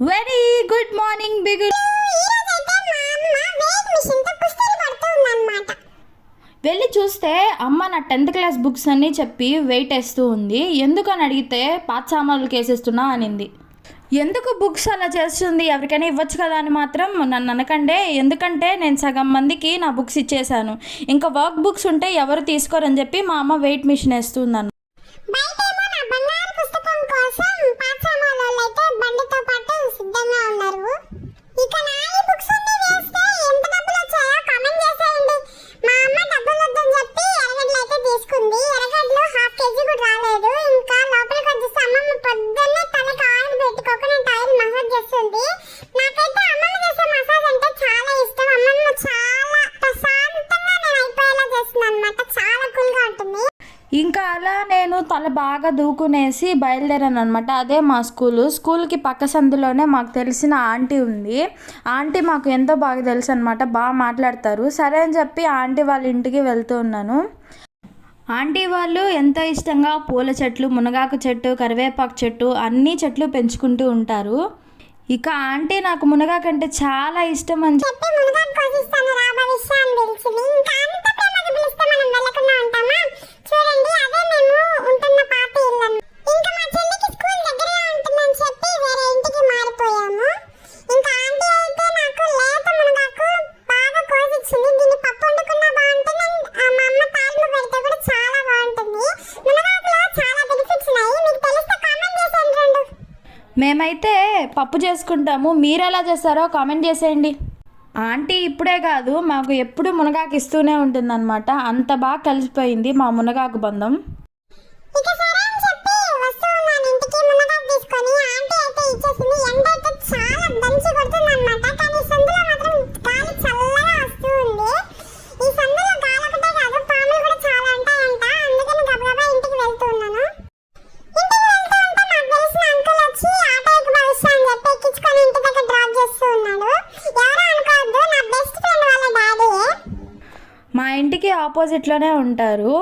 Very good morning బిగులు. వెళ్ళి చూస్తే అమ్మ నా 10th క్లాస్ బుక్స్ అన్నీ చెప్పి వెయిట్ వేస్తూ ఉంది. ఎందుకని అడిగితే పాత సామాన్లు కేసేస్తున్నా అనింది. ఎందుకు బుక్స్ అలా చేస్తుంది, ఎవరికైనా ఇవ్వచ్చు కదా అని మాత్రం నన్ను అనకండే. ఎందుకంటే నేను సగం మందికి నా బుక్స్ ఇచ్చేసాను. ఇంకా వర్క్ బుక్స్ ఉంటే ఎవరు తీసుకోరని చెప్పి మా అమ్మ వెయిట్ మిషన్ వేస్తుందన్న. ఇంకా అలా నేను తల బాగా దూకునేసి బయలుదేరాను అనమాట. అదే మా స్కూల్కి పక్క సందులోనే మాకు తెలిసిన ఆంటీ ఉంది. ఆంటీ మాకు ఎంతో బాగా తెలుసు అనమాట, బాగా మాట్లాడతారు. సరే అని చెప్పి ఆంటీ వాళ్ళ ఇంటికి వెళ్తూ ఉన్నాను. ఆంటీ వాళ్ళు ఎంతో ఇష్టంగా పూల చెట్లు, మునగాకు చెట్టు, కరివేపాకు చెట్టు అన్ని చెట్లు పెంచుకుంటూ ఉంటారు. ఇక ఆంటీ నాకు మునగాకు అంటే చాలా ఇష్టం అని చెప్పి మేమైతే పప్పు చేసుకుంటాము. మీరు ఎలా చేస్తారో కామెంట్ చేసేయండి. ఆంటీ ఇప్పుడే కాదు మాకు ఎప్పుడు మునగాకు ఇస్తూనే ఉంటుందన్నమాట. అంత బాగా కలిసిపోయింది మా మునగాకు బంధం. మా ఇంటికి ఆపోజిట్లోనే ఉంటారు.